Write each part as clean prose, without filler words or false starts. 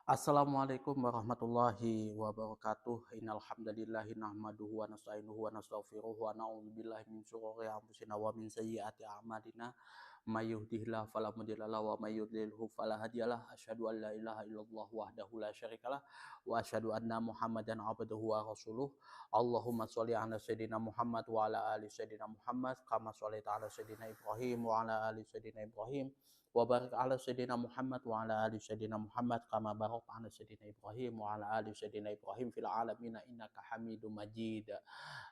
Assalamualaikum warahmatullahi wabarakatuh. Innal hamdalillahi nahmaduhu wa nasta'inuhu wa nastaghfiruh wa na'udzubillahi min syururi anfusina wa min sayyiati a'malina. May yahdihillahu fala mudhillalah wa may yudlilhu fala hadiyalah. Asyhadu an la ilaha illallah wahdahu la syarikalah wa asyhadu anna Muhammadan abduhu wa rasuluh. Allahumma shalli ala sayidina Muhammad wa ala ali sayidina Muhammad kama shallaita ala sayidina Ibrahim wa ala ali sayidina Ibrahim wa barik ala sayyidina Muhammad wa ala ali sayyidina Muhammad kama barakta ala sayyidina Ibrahim wa ala ali sayyidina Ibrahim fil alamin innaka Hamidum Majid.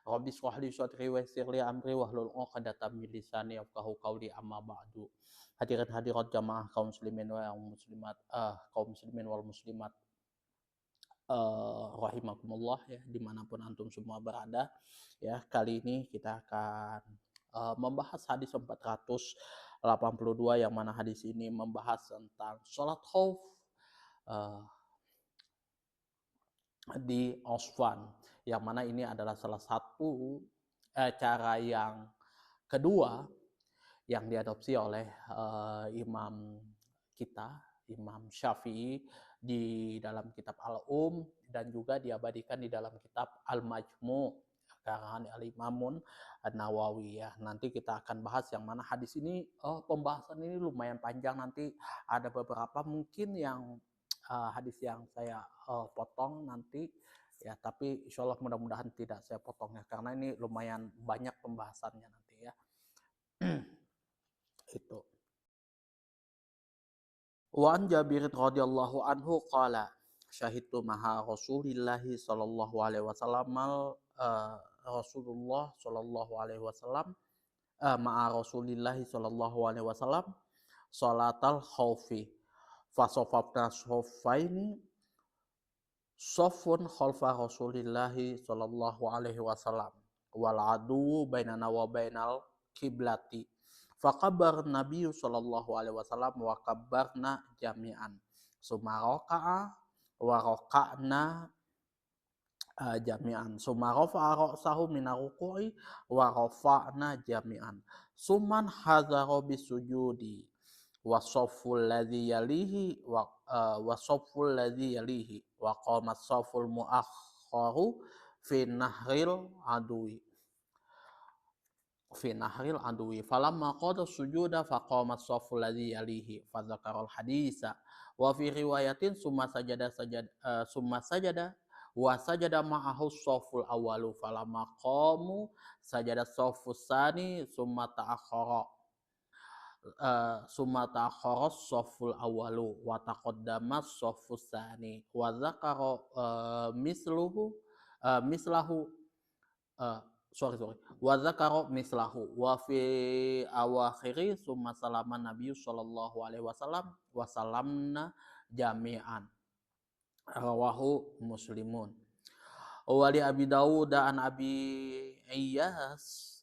Rabbi shrah li sadri wa yassir li amri wahlul 'uqdatam min lisani yafqahu qawli amma ba'du. Hadirin hadirat jamaah kaum muslimin wal muslimat rahimakumullah ya dimanapun antum semua berada ya. Kali ini kita akan membahas hadis 482 yang mana hadis ini membahas tentang sholat khauf uh, di Osfan, yang mana ini adalah salah satu cara yang kedua yang diadopsi oleh imam kita, Imam Syafi'i, di dalam kitab dan juga diabadikan di dalam kitab Al-Majmu' karangan Al-Imamun An-Nawawi ya. Nanti kita akan bahas yang mana hadis ini, pembahasan ini lumayan panjang, nanti ada beberapa mungkin yang hadis yang saya potong nanti ya, tapi insya Allah mudah-mudahan tidak saya potong ya, karena ini lumayan banyak pembahasannya nanti ya. Itu. Wa an Jabir radhiyallahu anhu qala syahidtu maha Rasulillahi sallallahu alaihi wasallam Rasulullah sallallahu alaihi wasallam ma'a Rasulillahi sallallahu alaihi wasallam salatal khaufi fasofafna sofaini sofun khalfa Rasulillahi sallallahu alaihi wasallam wal adu bainana wa bainal kiblati fakabar Nabi sallallahu alaihi wasallam wa kabarna jami'an summa raka'a wa raka'na jami'an summa rafa'a ra'sahu mina ruku'i wa rafa'na jami'an summan hadzara bisujudi wasofful ladzi yalihi wasofful ladzi yalihi wa qama as-safful mu'akhkharu fi nahril adwi falamma qada sujuda faqama as-safful ladzi yalihi fa dzakara al-haditsa wa fi riwayatin summa sajada wa sajada ma'ahu as-safful awwalu falamma qamu sajada as-saffus tsani summa ta'akhkhara as-safful awwalu wa taqaddama as-saffus tsani wa dzakara mislahu wa dzakara mislahu wa fi awakhiri summa salama Nabi sallallahu alaihi wasallam wa salamna jami'an rawahu Muslimun wa li Abi Dawud an Abi Iyas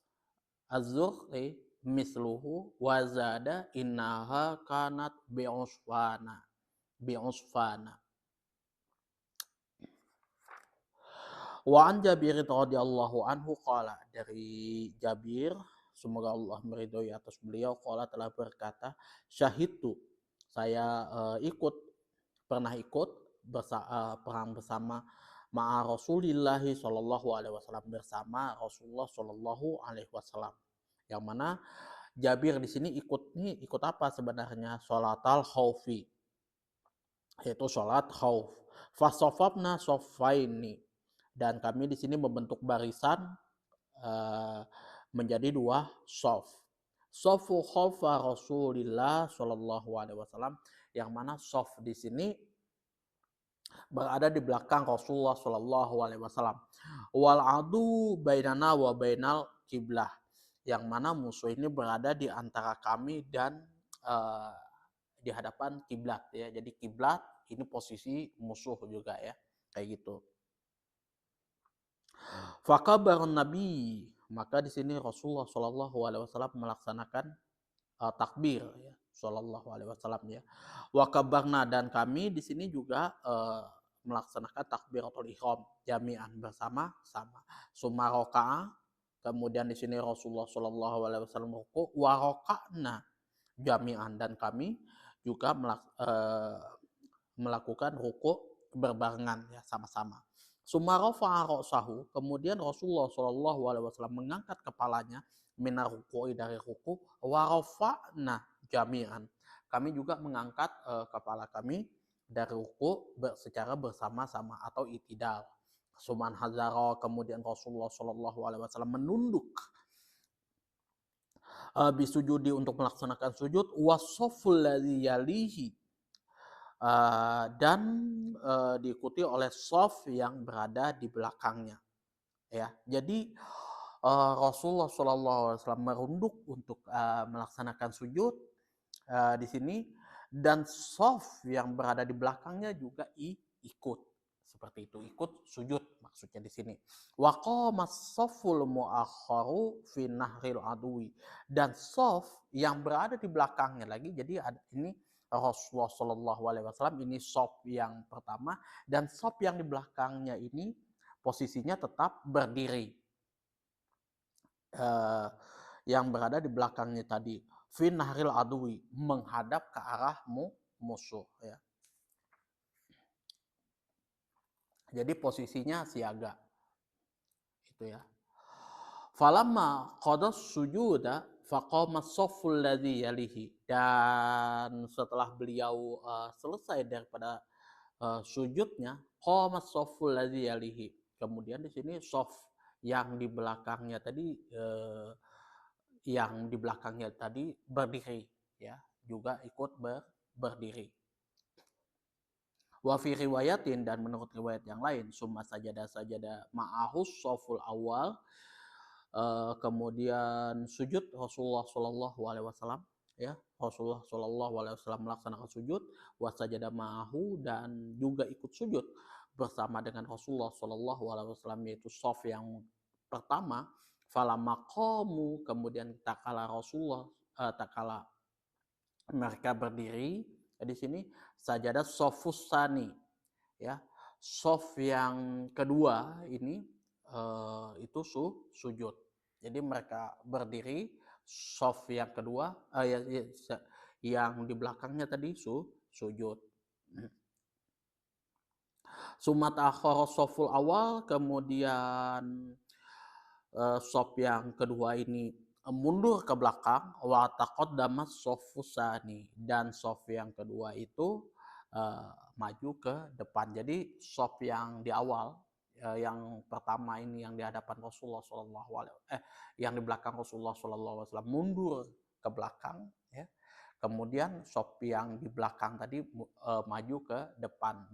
Az-Zuhri misluhu wa zada innaha kanat bi'usfana wa an Jabir radhiyallahu anhu qala, dari Jabir semoga Allah meridhoi atas beliau, qala telah berkata, syahidtu saya pernah ikut perang bersama ma'a Rasulillahi sallallahu alaihi wasallam, bersama Rasulullah sallallahu alaihi wasallam, yang mana Jabir di sini ikut apa sebenarnya? Sholatal khaufi, yaitu sholat khauf. Fasofabna sofaini, dan kami di sini membentuk barisan menjadi dua sof. Sofu khalfa Rasulillah sallallahu alaihi wasallam, yang mana sof di sini berada di belakang Rasulullah sallallahu alaihi wasallam. Wal adu bainana wa bainal kiblah, yang mana musuh ini berada di antara kami dan di hadapan kiblat ya. Jadi kiblat ini posisi musuh juga ya, kayak gitu. Fakabarun Nabi, maka di sini Rasulullah Shallallahu alaihi wasallam melaksanakan takbir ya, Shallallahu alaihi wasallam ya. Wa kabarna, dan kami di sini juga melaksanakan takbiratul ihram jami'an, bersama-sama. Summa raka'a, kemudian di sini Rasulullah Shallallahu alaihi wasallam ruku, wa raka'na jami'an, dan kami juga melakukan ruku berbarengan ya sama-sama. Summa rafa'a ra'sahu, kemudian Rasulullah Shallallahu alaihi wasallam mengangkat kepalanya minar ruku'i dari ruku wa rafa'na jami'an. Kami juga mengangkat kepala kami dari ruku secara bersama-sama atau itidal. Suman hazaro, kemudian Rasulullah Shallallahu alaihi wasallam menunduk bisujudi untuk melaksanakan sujud wasoful ladzi yalihi, dan diikuti oleh sof yang berada di belakangnya ya. Jadi Rasulullah Shallallahu alaihi wasallam merunduk untuk melaksanakan sujud di sini, dan sof yang berada di belakangnya juga ikut seperti itu, ikut sujud maksudnya di sini. Wa qamas saful muakharu fi nahril adwi, dan sof yang berada di belakangnya lagi, jadi ini Rasulullah Shallallahu alaihi wasallam, ini sof yang pertama, dan sof yang di belakangnya ini posisinya tetap berdiri. Yang berada di belakangnya tadi fi nahril adwi, menghadap ke arah musuh ya. Jadi posisinya siaga itu ya. Falamma qadas sujuda faqama as-safful ladzi yalihi, dan setelah beliau selesai daripada sujudnya, qama as-safful ladzi yalihi, kemudian di sini shaf yang di belakangnya tadi berdiri ya, juga ikut berdiri. Wa fi riwayatin, dan menurut riwayat yang lain, summa sajada ma'ahus shaful awal, kemudian sujud Rasulullah Shallallahu alaihi wasallam ya. Rasulullah Shallallahu alaihi wasallam melaksanakan sujud, wa sajada ma'ahu, dan juga ikut sujud bersama dengan Rasulullah Shallallahu alaihi wasallam, yaitu shaf yang pertama. Falamma qamu, kemudian takala mereka berdiri di sini, sajadah shafus sani ya, shaf yang kedua ini itu sujud. Jadi mereka berdiri, shaf yang kedua yang di belakangnya tadi sujud. Sumat akhara shaful awal, kemudian shaf yang kedua ini mundur ke belakang, wa taqaddama shafus sani, dan shaf yang kedua itu maju ke depan. Jadi shaf yang di awal, yang pertama ini yang di hadapan Rasulullah Shallallahu alaihi yang di belakang Rasulullah Shallallahu alaihi wasallam mundur ke belakang ya. Kemudian shaf yang di belakang tadi maju ke depan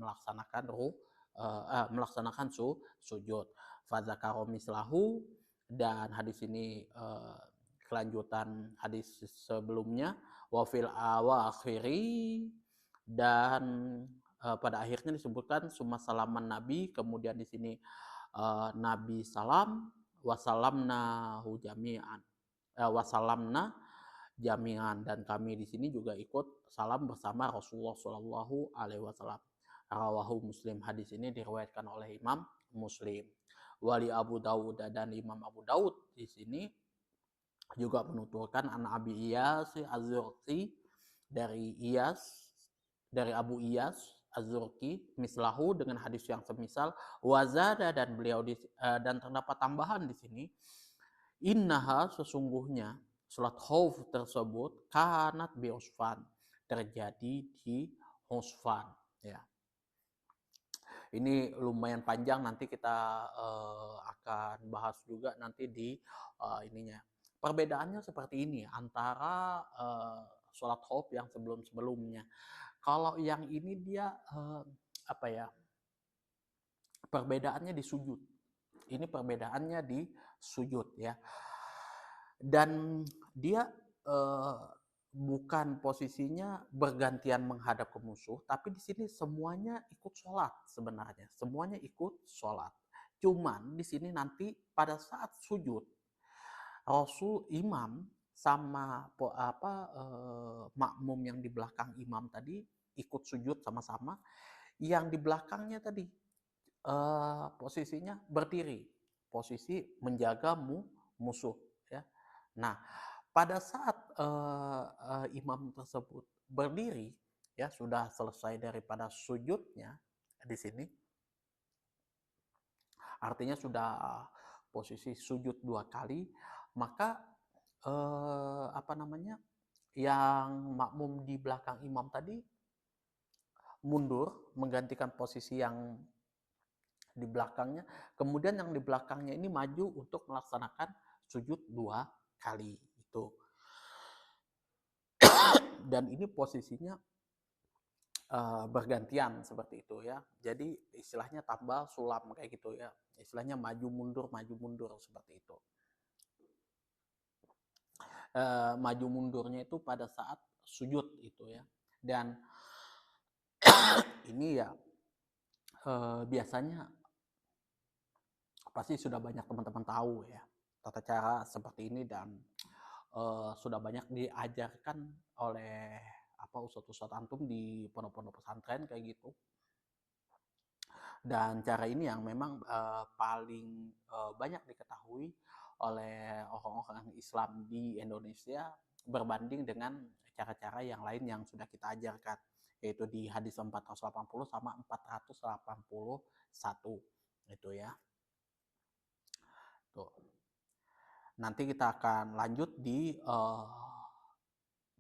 melaksanakan sujud. Fadzakaro mislahu, dan hadis ini kelanjutan hadis sebelumnya. Wa fil awakhiri, dan pada akhirnya disebutkan summa salaman nabi, kemudian di sini Nabi salam, wasalamna jami'an, wasalamna jami'an, dan kami di sini juga ikut salam bersama Rasulullah Shallallahu alaihi wasallam. Rawahu Muslim, hadis ini diriwayatkan oleh Imam Muslim. Wali Abu Dawud, dan Imam Abu Dawud di sini juga menuturkan an Abi Iyas Az-Zurqi, dari Abu Iyas Az-Zurqi mislahu, dengan hadis yang semisal. Wazada, dan beliau dan terdapat tambahan di sini, innaha, sesungguhnya salat khauf tersebut kanat bi Usfan, terjadi di Usfan ya. Ini lumayan panjang, nanti kita akan bahas juga nanti di ininya. Perbedaannya seperti ini antara sholat khauf yang sebelum-sebelumnya. Kalau yang ini dia perbedaannya di sujud. Ini perbedaannya di sujud ya. Dan dia bukan posisinya bergantian menghadap ke musuh, tapi di sini semuanya ikut sholat sebenarnya, semuanya ikut sholat. Cuman di sini nanti pada saat sujud, Rasul imam sama makmum yang di belakang imam tadi ikut sujud sama-sama. Yang di belakangnya tadi posisinya berdiri, posisi menjaga musuh ya. Nah, pada saat imam tersebut berdiri, ya sudah selesai daripada sujudnya di sini, artinya sudah posisi sujud 2 kali, maka apa namanya, yang makmum di belakang imam tadi mundur menggantikan posisi yang di belakangnya, kemudian yang di belakangnya ini maju untuk melaksanakan sujud 2 kali itu. Dan ini posisinya bergantian seperti itu ya. Jadi istilahnya tambal sulam kayak gitu ya. Istilahnya maju mundur seperti itu. Maju mundurnya itu pada saat sujud itu ya. Dan ini ya biasanya pasti sudah banyak teman-teman tahu ya tata cara seperti ini, dan sudah banyak diajarkan oleh ustadz-ustadz antum di pondok-pondok pesantren kayak gitu. Dan cara ini yang memang paling banyak diketahui oleh orang-orang Islam di Indonesia berbanding dengan cara-cara yang lain yang sudah kita ajarkan, yaitu di hadis 480 sama 481 itu ya. Tuh. Nanti kita akan lanjut di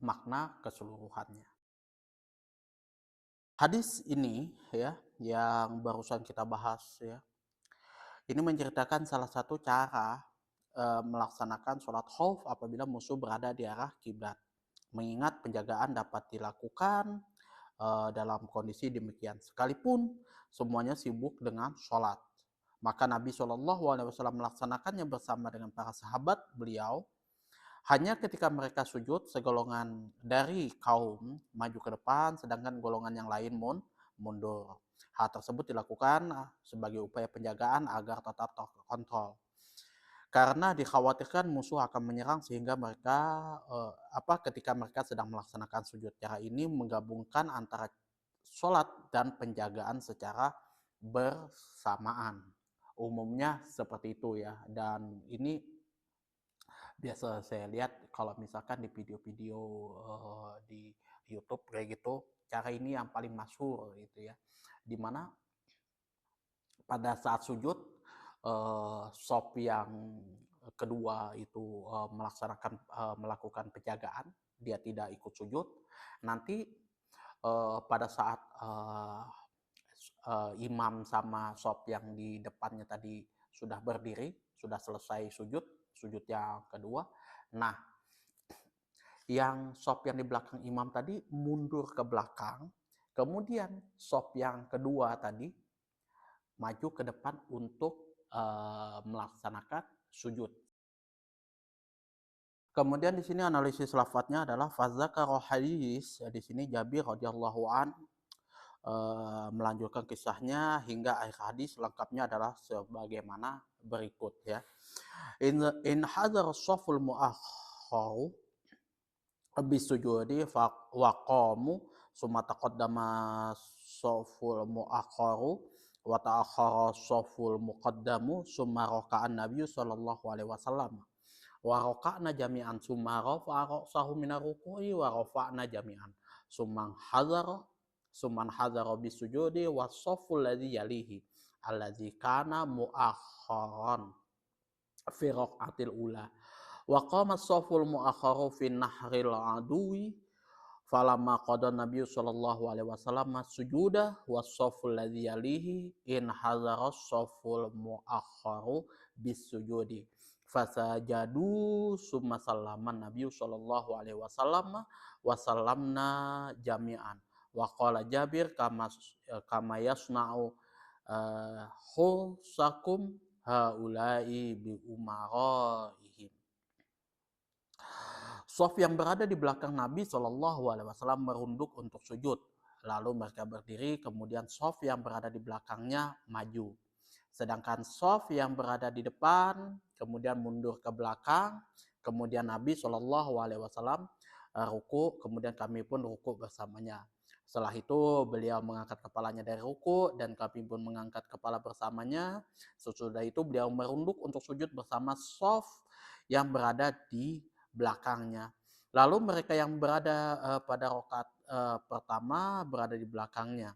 makna keseluruhannya. Hadis ini ya yang barusan kita bahas ya, ini menceritakan salah satu cara melaksanakan sholat khauf apabila musuh berada di arah kiblat. Mengingat penjagaan dapat dilakukan dalam kondisi demikian, sekalipun semuanya sibuk dengan sholat. Maka Nabi SAW melaksanakannya bersama dengan para sahabat beliau. Hanya ketika mereka sujud, segolongan dari kaum maju ke depan, sedangkan golongan yang lain mundur. Hal tersebut dilakukan sebagai upaya penjagaan agar tetap terkontrol. Karena dikhawatirkan musuh akan menyerang sehingga mereka ketika mereka sedang melaksanakan sujud. Cara ini menggabungkan antara sholat dan penjagaan secara bersamaan. Umumnya seperti itu ya. Dan ini biasa saya lihat kalau misalkan di video-video di YouTube kayak gitu, cara ini yang paling masyhur gitu ya, dimana pada saat sujud sop yang kedua itu melakukan penjagaan, dia tidak ikut sujud. Nanti pada saat imam sama sop yang di depannya tadi sudah berdiri, sudah selesai sujud yang kedua. Nah, yang sop yang di belakang imam tadi mundur ke belakang, kemudian sop yang kedua tadi maju ke depan untuk melaksanakan sujud. Kemudian di sini analisis lafadznya adalah fadzakara hadis. Di sini Jabir radhiyallahu an melanjutkan kisahnya hingga akhir hadis, lengkapnya adalah sebagaimana berikut ya. In hadar shaful muakhkharu bisujudi waqamu summa taqaddama shaful muakhkharu wa ta'akhkhara shaful muqaddamu summa raka'an nabiyyu sallallahu alaihi wasallam wa raka'na jami'an summa rafa'a ra'sahu minar ruku'i wa rafa'na jami'an summan hadara bisujudi was-safful ladzi yalihi alladzi kana muakhkharan fi raq'atil ula wa qama as-safful muakhkharu fi nahril aduwi falamma qada nabiyyu sallallahu alaihi wasallam sujuda was-safful ladzi yalihi in hadara as-safful muakhkharu bisujudi fasajadu summa sallaman nabiyyu sallallahu alaihi wasallam wa sallamna jami'an wa qala Jabir kama yasna'u khulsakum haula'i bi umaraihim. Shaf yang berada di belakang Nabi SAW merunduk untuk sujud. Lalu mereka berdiri, kemudian shaf yang berada di belakangnya maju. Sedangkan shaf yang berada di depan kemudian mundur ke belakang. Kemudian Nabi SAW ruku, kemudian kami pun ruku bersamanya. Setelah itu beliau mengangkat kepalanya dari ruku dan kami pun mengangkat kepala bersamanya. Sesudah itu beliau merunduk untuk sujud bersama shaf yang berada di belakangnya. Lalu mereka yang berada pada pertama berada di belakangnya.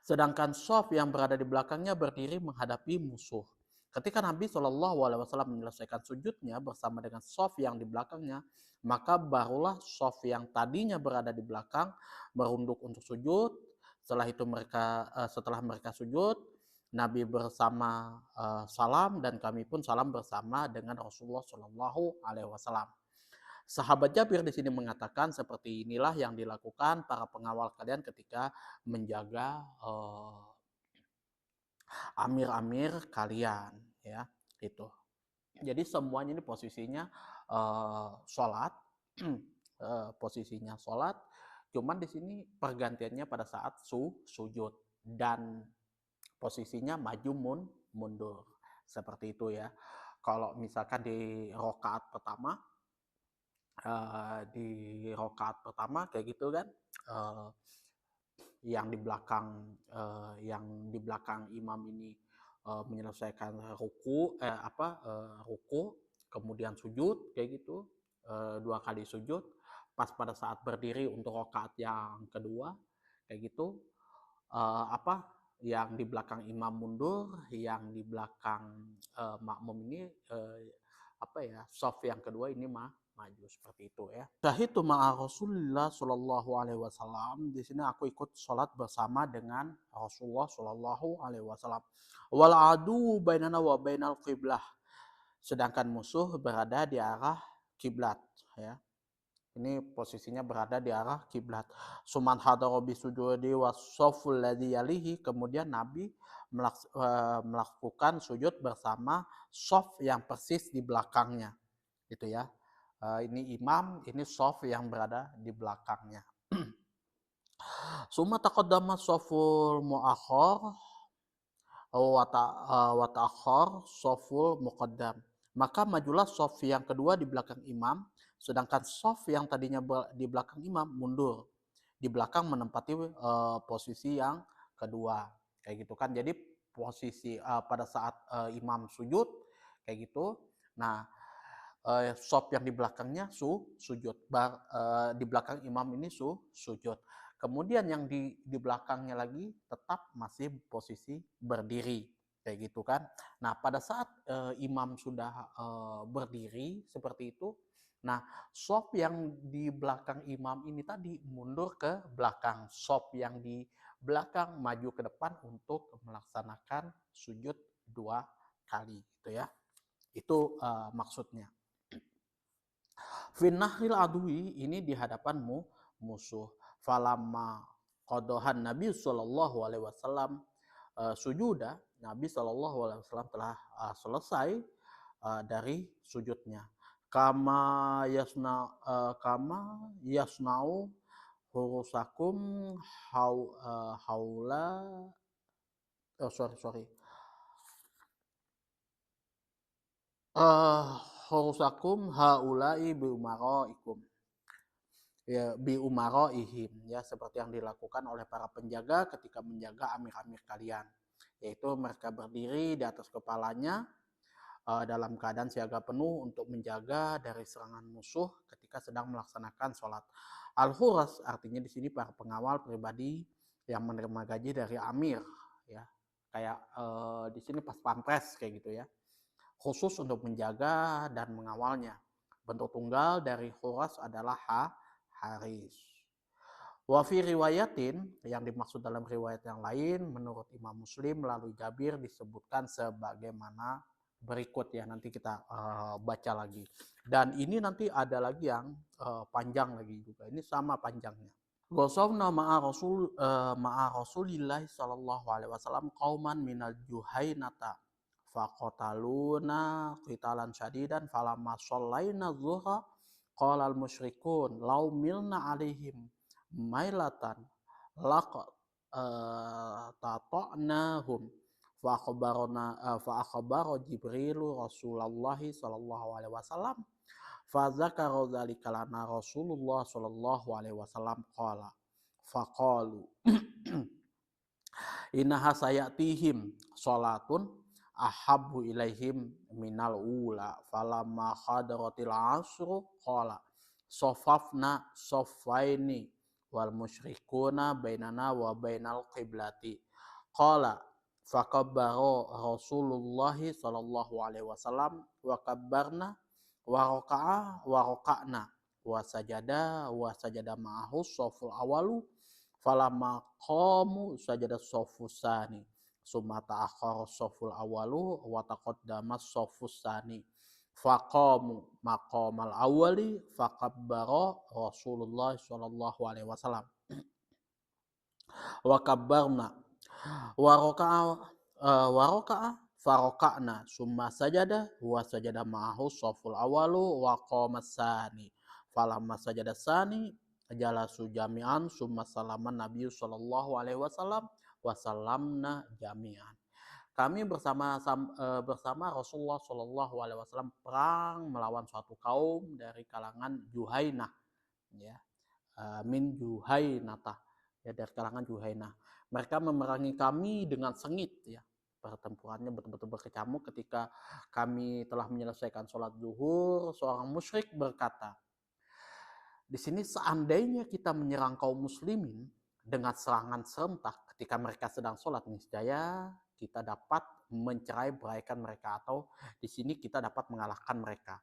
Sedangkan shaf yang berada di belakangnya berdiri menghadapi musuh. Ketika Nabi SAW menyelesaikan sujudnya bersama dengan shaf yang di belakangnya, maka barulah shaf yang tadinya berada di belakang merunduk untuk sujud. Setelah mereka sujud, Nabi bersama salam dan kami pun salam bersama dengan Rasulullah SAW. Sahabat Jabir di sini mengatakan seperti inilah yang dilakukan para pengawal kalian ketika menjaga amir-amir kalian, ya, itu. Jadi semuanya ini posisinya sholat, posisinya sholat. Cuman di sini pergantiannya pada saat sujud dan posisinya maju mundur seperti itu ya. Kalau misalkan di rokaat pertama kayak gitu kan, yang di belakang imam ini menyelesaikan ruku, kemudian sujud kayak gitu, 2 kali sujud. Pas pada saat berdiri untuk rokaat yang kedua kayak gitu, yang di belakang imam mundur, yang di belakang makmum ini shaf yang kedua ini maju seperti itu ya. Syahidu ma'a Rasulullah Shallallahu Alaihi Wasallam. Di sini aku ikut sholat bersama dengan Rasulullah Shallallahu Alaihi Wasallam. Wal adu bainana wa bainal qiblah. Sedangkan musuh berada di arah kiblat ya. Ini posisinya berada di arah kiblat. Suman hadara bi sujudi was-shafful ladzi yalihi. Kemudian Nabi melakukan sujud bersama shaf yang persis di belakangnya. Gitu ya. Ini imam, ini shaf yang berada di belakangnya. Summa taqaddama shaful muakhkhar wa ta'akhkhar shaful muqaddam. Maka majulah shaf yang kedua di belakang imam, sedangkan shaf yang tadinya di belakang imam mundur. Di belakang menempati posisi yang kedua. Kayak gitu kan. Jadi posisi pada saat imam sujud kayak gitu. Nah, shaf yang di belakangnya sujud. Di belakang imam ini sujud. Kemudian yang di belakangnya lagi tetap masih posisi berdiri kayak gitu kan. Nah, pada saat imam sudah berdiri seperti itu, nah shaf yang di belakang imam ini tadi mundur ke belakang, shaf yang di belakang maju ke depan untuk melaksanakan sujud 2 kali gitu ya. Itu maksudnya. Finnahril adui ini di hadapanmu musuh. Falamma qadohan Nabi Shallallahu Alaihi Wasallam sujuda, Nabi Shallallahu Alaihi Wasallam telah selesai dari sujudnya. Kama yasnau hurusakum haula sorry hurusakum haulai bi umaraikum ya, bi umaraihim ya, seperti yang dilakukan oleh para penjaga ketika menjaga amir-amir kalian, yaitu mereka berdiri di atas kepalanya dalam keadaan siaga penuh untuk menjaga dari serangan musuh ketika sedang melaksanakan sholat. Al-Huras artinya di sini para pengawal pribadi yang menerima gaji dari amir ya, kayak di sini pas pampres kayak gitu ya, khusus untuk menjaga dan mengawalnya. Bentuk tunggal dari Huras adalah Haris. Wa fi riwayatin, yang dimaksud dalam riwayat yang lain menurut Imam Muslim melalui Jabir disebutkan sebagaimana berikut ya, nanti kita baca lagi. Dan ini nanti ada lagi yang panjang lagi juga. Ini sama panjangnya. Gosowna ma'a Rasulillah sallallahu alaihi wasallam qauman minal Juhainata faqataluna qitalan syadidan falamma shallaina dzuhra qala al musyrikun law milna alaihim mailatan laqad tata'nahum fa akhbarana Jibrilu Rasulullah sallallahu alaihi wasallam fa dzakara dzalika lana Rasulullah sallallahu alaihi wasallam qala faqalu innaha sayatihim sholatun ahabbu ilaihim minal ula falamma khadaratil asru qala sofafna soffaini wal musyrikuna bainana wa bainal qiblati. Qala fakabbaro Rasulullah sallallahu alaihi wasallam wa kabbarna wa raka'a wa raka'na wa sajada ma'ahu soful awalu falamma qamu sajada sofus sani summa ta'akhkhara soful awalu wa taqaddama sofus sani faqamu maqamal awali fakabbara Rasulullah sallallahu alaihi wasallam wa kabbarna wa raka'a faroka'na summa sajada wa sajada ma'ahu soful awalu wa qamas sani falamma sajada sani jalasu jami'an summa salaman Nabi sallallahu alaihi wasallam wa salamna jami'an. Kami bersama Rasulullah sallallahu alaihi wasallam perang melawan suatu kaum dari kalangan Juhainah, ya, min Juhainatah, ya, dari kalangan Juhainah. Mereka memerangi kami dengan sengit, ya. Pertempurannya betul-betul berkecamuk. Ketika kami telah menyelesaikan sholat zuhur, seorang musyrik berkata, di sini seandainya kita menyerang kaum muslimin dengan serangan serentak ketika mereka sedang sholat, niscaya kita dapat mencerai beraikan mereka, atau di sini kita dapat mengalahkan mereka.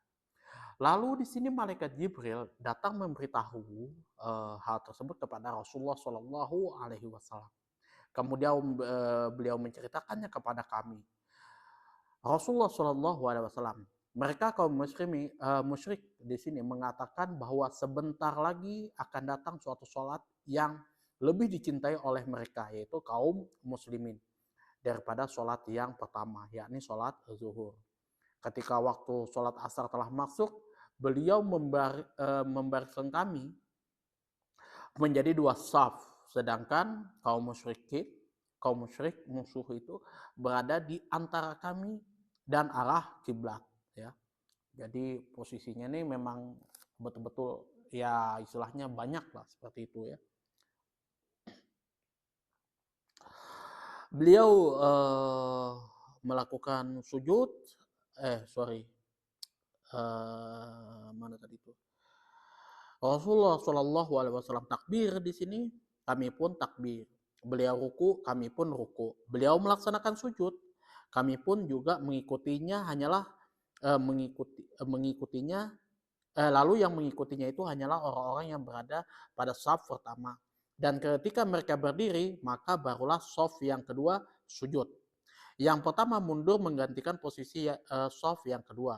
Lalu di sini malaikat Jibril datang memberitahu hal tersebut kepada Rasulullah Shallallahu Alaihi Wasallam. Kemudian beliau menceritakannya kepada kami. Rasulullah Shallallahu Alaihi Wasallam, mereka kaum musyrik di sini mengatakan bahwa sebentar lagi akan datang suatu sholat yang lebih dicintai oleh mereka, yaitu kaum muslimin, daripada sholat yang pertama, yakni sholat zuhur. Ketika waktu sholat asar telah masuk, beliau membariskan kami menjadi dua saf, sedangkan kaum musyrik musuh itu berada di antara kami dan arah kiblat, ya. Jadi posisinya ini memang betul-betul, ya, istilahnya banyak lah seperti itu, ya. Beliau melakukan sujud, mana tadi itu? Rasulullah Shallallahu Alaihi Wasallam takbir di sini, kami pun takbir. Beliau ruku, kami pun ruku. Beliau melaksanakan sujud, kami pun juga mengikutinya. Lalu yang mengikutinya itu hanyalah orang-orang yang berada pada saf pertama. Dan ketika mereka berdiri, maka barulah saf yang kedua sujud. Yang pertama mundur menggantikan posisi saf yang kedua.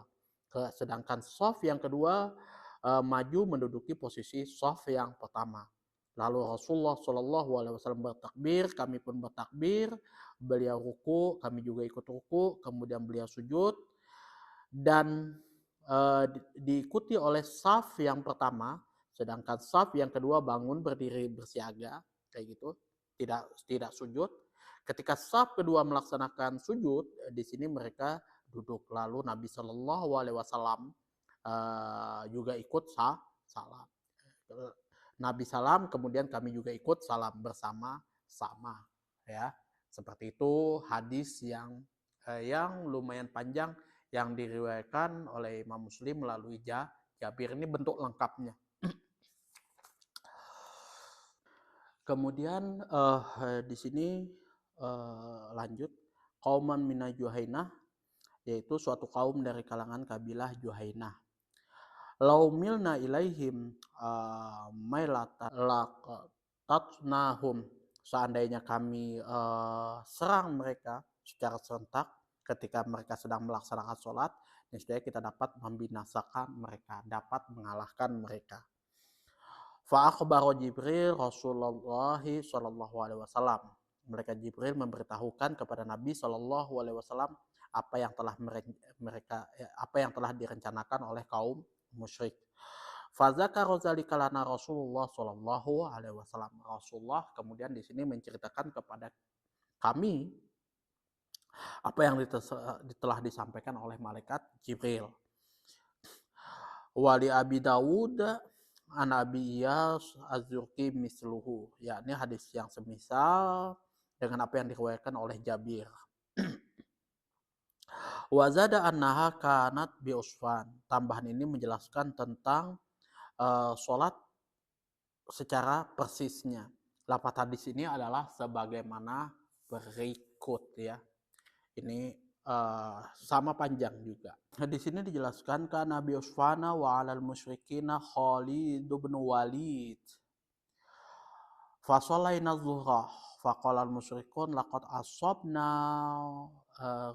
Sedangkan saf yang kedua maju menduduki posisi saf yang pertama. Lalu Rasulullah Shallallahu Alaihi Wasallam bertakbir, kami pun bertakbir. Beliau ruku, kami juga ikut ruku. Kemudian beliau sujud dan diikuti oleh saf yang pertama. Sedangkan saf yang kedua bangun berdiri bersiaga, kayak gitu, tidak sujud. Ketika saf kedua melaksanakan sujud, di sini mereka duduk. Lalu Nabi Shallallahu Alaihi Wasallam juga ikut salam. Nabi salam, kemudian kami juga ikut salam bersama-sama, ya. Seperti itu hadis yang lumayan panjang yang diriwayatkan oleh Imam Muslim melalui Jabir. Ini bentuk lengkapnya. Kemudian di sini lanjut, qauman mina Juhainah, yaitu suatu kaum dari kalangan kabilah Juhainah. Lau milna ilaihim mailata laqatatnahum, seandainya kami serang mereka secara serentak ketika mereka sedang melaksanakan sholat, niscaya kita dapat membinasakan mereka, dapat mengalahkan mereka. Fa akhbaro Jibril Rasulullah sallallahu alaihi wasallam. Mereka Jibril memberitahukan kepada Nabi sallallahu alaihi wasallam apa yang telah direncanakan oleh kaum musyrik. Fazaka rozalika lana Rasulullah sallallahu alaihi wasallam. Rasulullah kemudian di sini menceritakan kepada kami apa yang telah disampaikan oleh malaikat Jibril. Wali Abi Dawud an Abi Iyas Az-Zurqi misluhu, yakni hadis yang semisal dengan apa yang diriwayatkan oleh Jabir. Wazada annaha kanat bi Usfan. Tambahan ini menjelaskan tentang sholat secara persisnya. Lafaz hadis ini adalah sebagaimana berikut ya. Ini sama panjang juga. Di sini dijelaskan kan Nabi Usfana wa 'alal musyrikina Khalid bin Walid. Fa shallaina dzuhra faqala al-musyrikun laqad asabna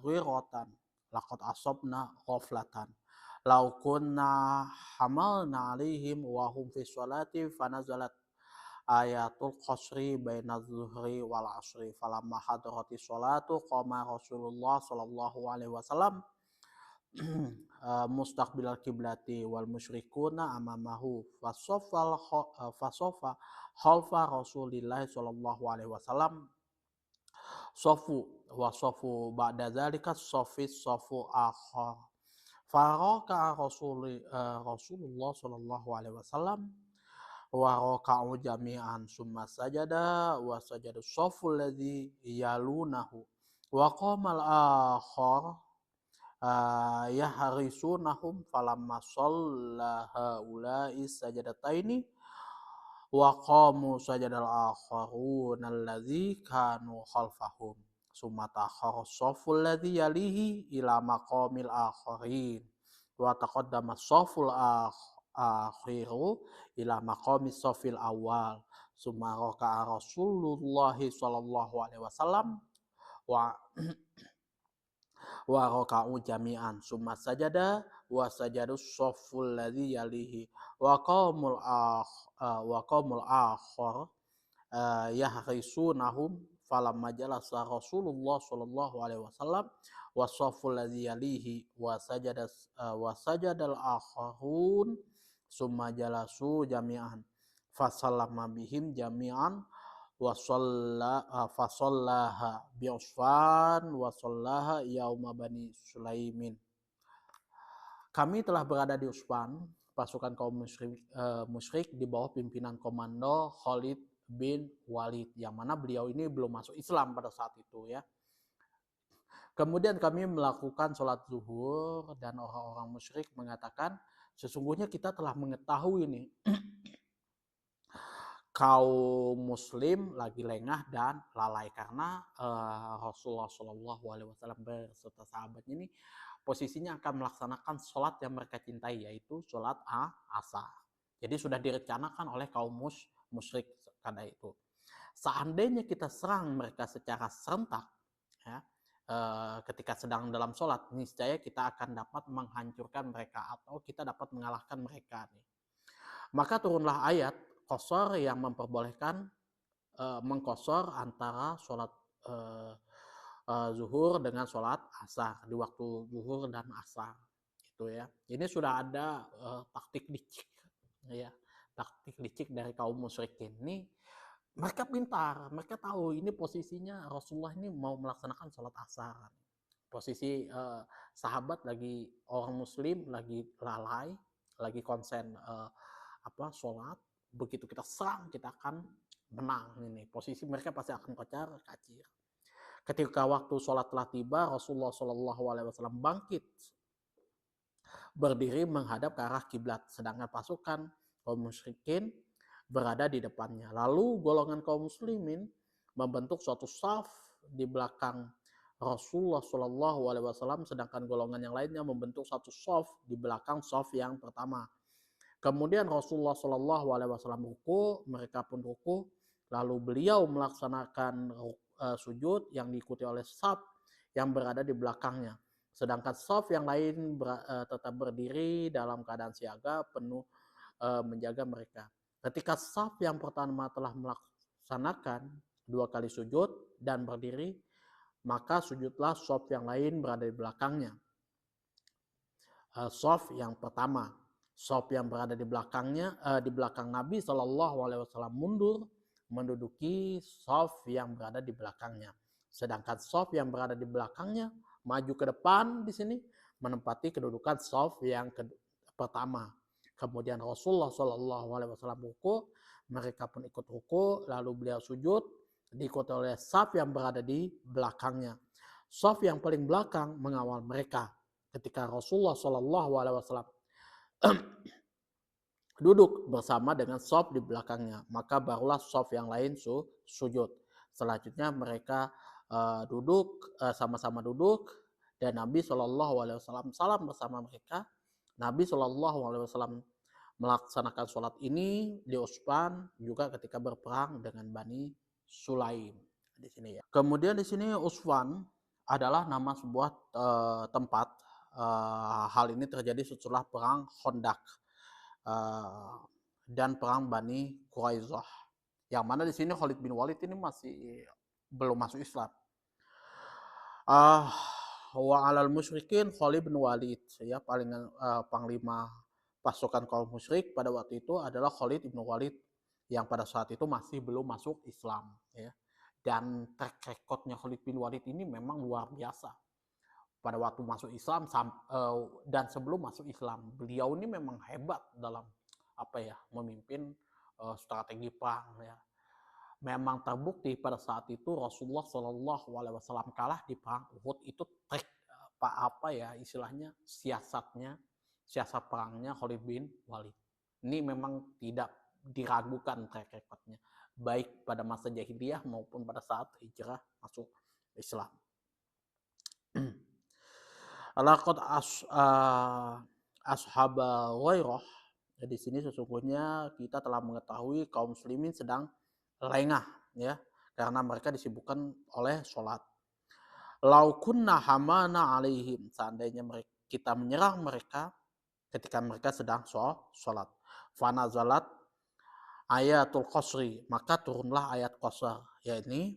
ghiratan laqad asabna ghaflatan law kunna hamalna 'alaihim wa hum fi sholati fanazalat ayatul qasri baina zuhri wal asri falamma hadarati sholatu qama Rasulullah sallallahu alaihi wasallam mustaqbilal kiblati wal musyrikuna amamahu fasofa khalfa Rasulillah sallallahu alaihi wasallam sofu wa sofu ba'da zalika sofu akhar faraka Rasulullah sallallahu alaihi wasallam wa raka'u jami'an summa sajada wa sajada sofu alladhi yalunahu wa qamal akhar yahrisunahum falamma shalla haula'i sajadataini wa qamu sajadal akharun alladzi kanu khalfahum summa takhara shaful ladzi yalihi ila maqamil akharin wa taqaddama shaful akhiru ila maqamis shafil awal summa raka'a Rasulullah sallallahu alaihi wasallam wa raka'u jami'an summa sajada wa sajadu shafful ladzi yalihi wa qaumul akhar yahrisunahum falamma jalasa Rasulullah sallallahu alaihi wasallam wa shafful ladzi yalihi wa sajadal akharun summa jalasu jami'an fasallama bihim jami'an fasallaha bi Usfan wa sallaha yauma bani Sulaimin. Kami telah berada di Usfan, pasukan kaum musyrik di bawah pimpinan komando Khalid bin Walid, yang mana beliau ini belum masuk Islam pada saat itu ya. Kemudian kami melakukan sholat zuhur dan orang-orang musyrik mengatakan sesungguhnya kita telah mengetahui nih kaum muslim lagi lengah dan lalai karena Rasulullah Shallallahu Alaihi Wasallam beserta sahabatnya ini posisinya akan melaksanakan sholat yang mereka cintai, yaitu sholat asar. Jadi sudah direncanakan oleh kaum musyrik karena itu. Seandainya kita serang mereka secara serentak, ya, ketika sedang dalam sholat, niscaya kita akan dapat menghancurkan mereka atau kita dapat mengalahkan mereka nih. Maka turunlah ayat qasar yang memperbolehkan mengqasar antara sholat zuhur dengan sholat asar di waktu zuhur dan asar gitu ya. Ini sudah ada taktik licik ya, taktik licik dari kaum musyrikin. Ini mereka pintar, mereka tahu ini posisinya Rasulullah ini mau melaksanakan sholat asar. Posisi sahabat lagi, orang muslim lagi lalai, lagi konsen sholat. Begitu kita serang, kita akan menang ini. Posisi mereka pasti akan kacir. Ketika waktu sholat telah tiba, Rasulullah Shallallahu Alaihi Wasallam bangkit, berdiri menghadap ke arah kiblat, sedangkan pasukan kaum musyrikin berada di depannya. Lalu golongan kaum muslimin membentuk suatu saf di belakang Rasulullah Shallallahu Alaihi Wasallam, sedangkan golongan yang lainnya membentuk satu saf di belakang saf yang pertama. Kemudian Rasulullah Shallallahu Alaihi Wasallam ruku, mereka pun ruku. Lalu beliau melaksanakan sujud yang diikuti oleh saf yang berada di belakangnya. Sedangkan saf yang lain tetap berdiri dalam keadaan siaga penuh menjaga mereka. Ketika saf yang pertama telah melaksanakan 2 kali sujud dan berdiri, maka sujudlah saf yang lain berada di belakangnya. Saf yang pertama. Saf yang berada di belakangnya, di belakang Nabi Shallallahu Alaihi Wasallam mundur menduduki saf yang berada di belakangnya. Sedangkan saf yang berada di belakangnya maju ke depan di sini menempati kedudukan saf yang pertama. Kemudian Rasulullah Shallallahu Alaihi Wasallam ruku, mereka pun ikut ruku, lalu beliau sujud diikuti oleh saf yang berada di belakangnya. Saf yang paling belakang mengawal mereka ketika Rasulullah Shallallahu Alaihi Wasallam duduk bersama dengan shaf di belakangnya, maka barulah shaf yang lain sujud. Selanjutnya mereka sama-sama duduk dan Nabi Shallallahu Alaihi Wasallam salam bersama mereka. Nabi Shallallahu Alaihi Wasallam melaksanakan sholat ini di Utsman juga ketika berperang dengan Bani Sulaim di sini ya. Kemudian di sini Utsman adalah nama sebuah tempat. Hal ini terjadi setelah perang Khandaq dan perang Bani Quraisyah. Yang mana di sini Khalid bin Walid ini masih belum masuk Islam. Wa alal musyrikin Khalid bin Walid, ya, panglima pasukan kaum musyrik pada waktu itu adalah Khalid bin Walid yang pada saat itu masih belum masuk Islam, ya. Dan track recordnya Khalid bin Walid ini memang luar biasa. Pada waktu masuk Islam dan sebelum masuk Islam, beliau ini memang hebat dalam memimpin strategi perang, ya. Memang terbukti pada saat itu Rasulullah Shallallahu Alaihi Wasallam kalah di perang Uhud itu istilahnya siasat perangnya Khalid bin Walid. Ini memang tidak diragukan track recordnya, baik pada masa jahiliyah maupun pada saat hijrah masuk Islam. Laqad ashaba ghairah. Di sini sesungguhnya kita telah mengetahui kaum muslimin sedang lengah, ya, karena mereka disibukkan oleh sholat. Lau kunna hamana alaihim, seandainya kita menyerang mereka ketika mereka sedang sholat. Fanazalat ayatul qasri, maka turunlah ayat qasar, yakni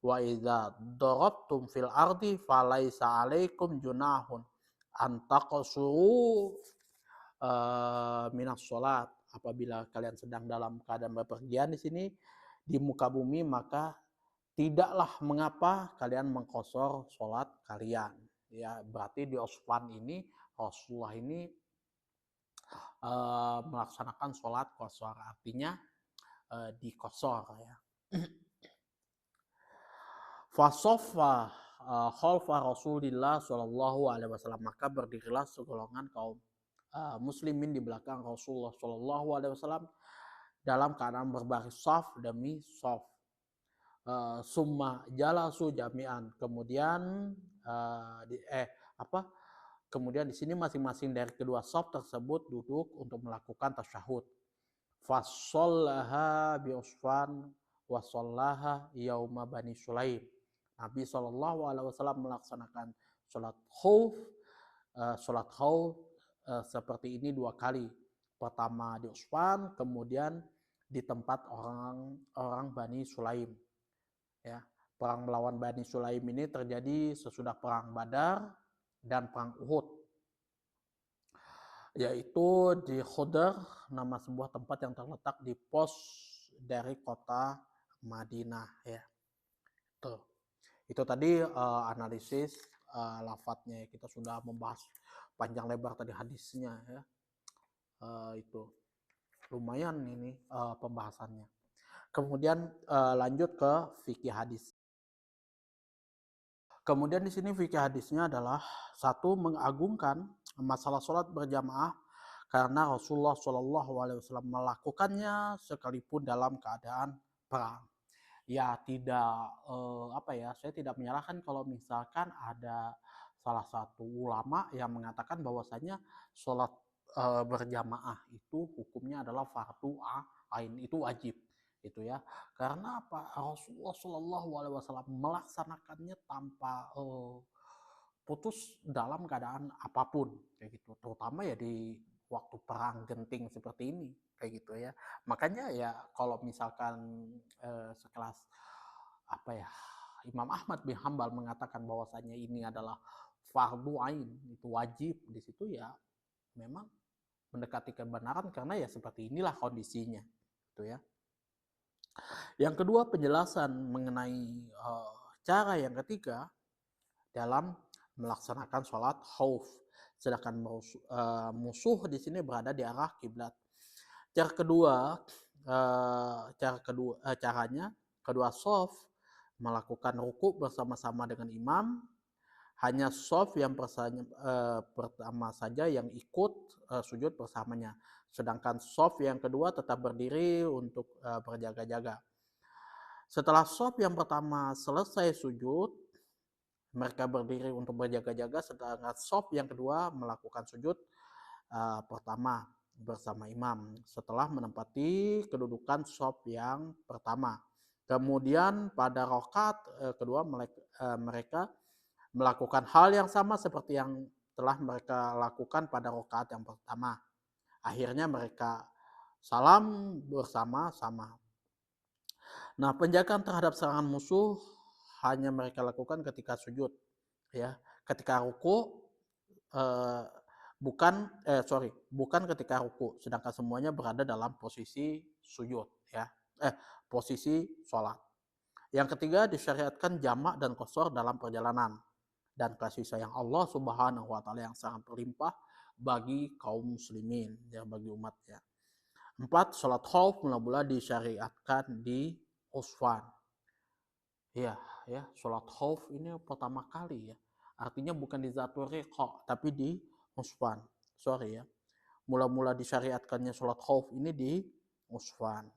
wa idza darabtum fil ardi falaisa alaikum junahun antaqsuru minas sholat. Apabila kalian sedang dalam keadaan bepergian di sini di muka bumi, maka tidaklah mengapa kalian mengqasar sholat kalian. Ya, berarti di Utsman ini Rasulullah ini melaksanakan sholat qasar, artinya diqasar, ya. Fasoffa khalfa Rasulillah Shallallahu Alaihi Wasallam, maka berdirilah segolongan kaum muslimin di belakang Rasulullah Shallallahu Alaihi Wasallam dalam keadaan berbaris saf demi saf. Summa jalasu jami'an, kemudian kemudian di sini masing-masing dari kedua saf tersebut duduk untuk melakukan tasyahud. Fasallaha bi Utsman wa sallaha yauma Bani Sulaim. Nabi Shallallahu Alaihi Wasallam melaksanakan sholat khauf seperti ini 2 kali. Pertama di Utsman, kemudian di tempat orang Bani Sulaim. Ya, perang melawan Bani Sulaim ini terjadi sesudah perang Badar dan perang Uhud, yaitu di Khudar, nama sebuah tempat yang terletak di pos dari kota Madinah, ya. Itu tadi analisis lafadznya. Kita sudah membahas panjang lebar tadi hadisnya, ya. Itu lumayan ini pembahasannya. Kemudian lanjut ke fikih hadis. Kemudian di sini fikih hadisnya adalah satu, mengagungkan masalah sholat berjamaah karena Rasulullah Shallallahu Alaihi Wasallam melakukannya sekalipun dalam keadaan perang. Ya, saya tidak menyalahkan kalau misalkan ada salah satu ulama yang mengatakan bahwasanya sholat berjamaah itu hukumnya adalah fardu ain, itu wajib, gitu ya. Karena apa? Rasulullah Shallallahu Alaihi Wasallam melaksanakannya tanpa putus dalam keadaan apapun, kayak gitu. Terutama ya di waktu perang genting seperti ini, kayak gitu ya. Makanya ya kalau misalkan sekelas Imam Ahmad bin Hambal mengatakan bahwasanya ini adalah fardu ain, itu wajib, di situ ya memang mendekati kebenaran karena ya seperti inilah kondisinya, gitu ya. Yang kedua, penjelasan mengenai cara yang ketiga dalam melaksanakan sholat khauf, sedangkan musuh di sini berada di arah kiblat. Caranya kedua shaf melakukan ruku bersama-sama dengan imam, Hanya shaf yang pertama saja yang ikut sujud bersamanya. Sedangkan shaf yang kedua tetap berdiri untuk berjaga-jaga. Setelah shaf yang pertama selesai sujud, mereka berdiri untuk berjaga-jaga, sedangkan shaf yang kedua melakukan sujud pertama bersama imam setelah menempati kedudukan shaf yang pertama. Kemudian pada rakaat kedua mereka melakukan hal yang sama seperti yang telah mereka lakukan pada rakaat yang pertama. Akhirnya mereka salam bersama-sama. Nah, penjagaan terhadap serangan musuh hanya mereka lakukan ketika sujud, ya. Ketika ruku eh, bukan ketika ruku, sedangkan semuanya berada dalam posisi sujud, ya. Posisi sholat. Yang ketiga, disyariatkan jamak dan qashar dalam perjalanan dan kasih sayang Allah Subhanahu wa taala yang sangat berlimpah bagi kaum muslimin, ya, bagi umatnya. 4. Salat khauf mula-mula disyariatkan di Usfan. Ya, ya, salat khauf ini pertama kali, ya. Artinya bukan di Zatul Riqa tapi di Usfan. Sorry, ya. Mula-mula disyariatkannya salat khauf ini di Usfan.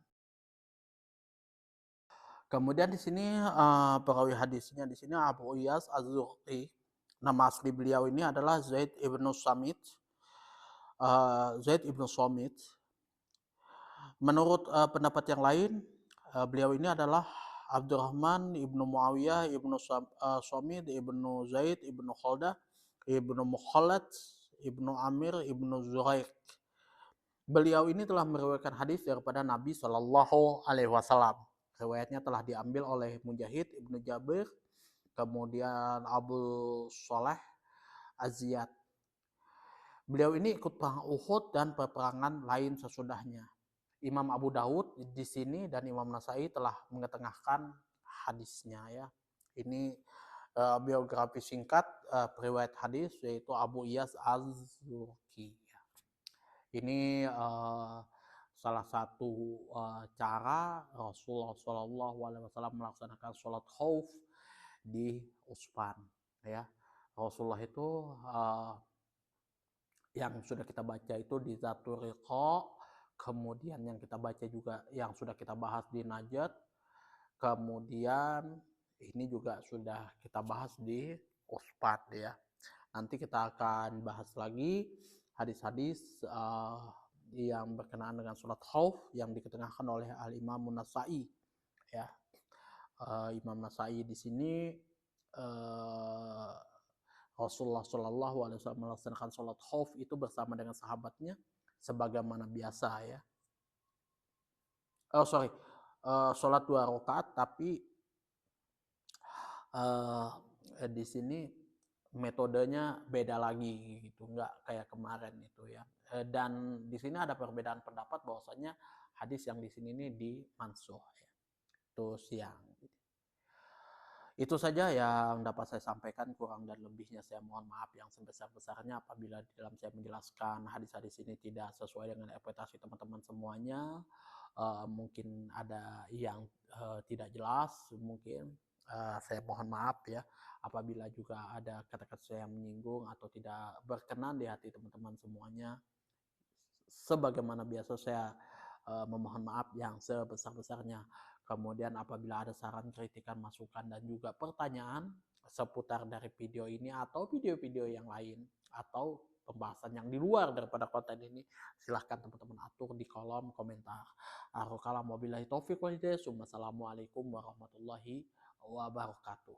Kemudian di sini perawi hadisnya di sini Abu Iyas Az-Zuhri. Nama asli beliau ini adalah Zaid ibnu Samit. Zaid ibnu Samit. Menurut pendapat yang lain, beliau ini adalah Abdurrahman ibnu Muawiyah ibnu Samit ibnu Zaid ibnu Khaldah ibnu Mukhalad ibnu Amir ibnu Zuraik. Beliau ini telah meriwayatkan hadis daripada Nabi Shallallahu Alaihi Wasallam. Riwayatnya telah diambil oleh Mujahid ibnu Jabir, kemudian Abu Soleh Aziyad. Beliau ini ikut perang Uhud dan peperangan lain sesudahnya. Imam Abu Daud di sini dan Imam Nasai telah mengetengahkan hadisnya, ya. Ini biografi singkat periwayat hadis yaitu Abu Iyas Az-Zurqi. Ini salah satu cara Rasulullah SAW melaksanakan sholat khauf di Usfan, ya. Rasulullah itu yang sudah kita baca itu di Zatul Riqa, kemudian yang kita baca juga yang sudah kita bahas di Najat, kemudian ini juga sudah kita bahas di Usfan, ya. Nanti kita akan bahas lagi hadis-hadis yang berkenaan dengan sholat khauf yang diketengahkan oleh Al-Imam Nasai, ya. Imam Nasai di sini Rasulullah Shallallahu Alaihi Wasallam melaksanakan sholat khauf itu bersama dengan sahabatnya sebagaimana biasa, ya. Sholat 2 rakaat tapi di sini metodenya beda lagi gitu, nggak kayak kemarin itu, ya. Dan di sini ada perbedaan pendapat bahwasanya hadis yang di sini ini dimansuh, ya. Itu saja yang dapat saya sampaikan, kurang dan lebihnya saya mohon maaf yang sebesar-besarnya apabila di dalam saya menjelaskan hadis-hadis ini tidak sesuai dengan ekspektasi teman-teman semuanya. Mungkin ada yang tidak jelas, mungkin saya mohon maaf, ya. Apabila juga ada kata-kata saya yang menyinggung atau tidak berkenan di hati teman-teman semuanya, sebagaimana biasa saya memohon maaf yang sebesar-besarnya. Kemudian apabila ada saran, kritikan, masukan, dan juga pertanyaan seputar dari video ini atau video-video yang lain atau pembahasan yang di luar daripada konten ini, silahkan teman-teman atur di kolom komentar. Wabillahi taufiq wal hidayah. Wassalamualaikum warahmatullahi wabarakatuh.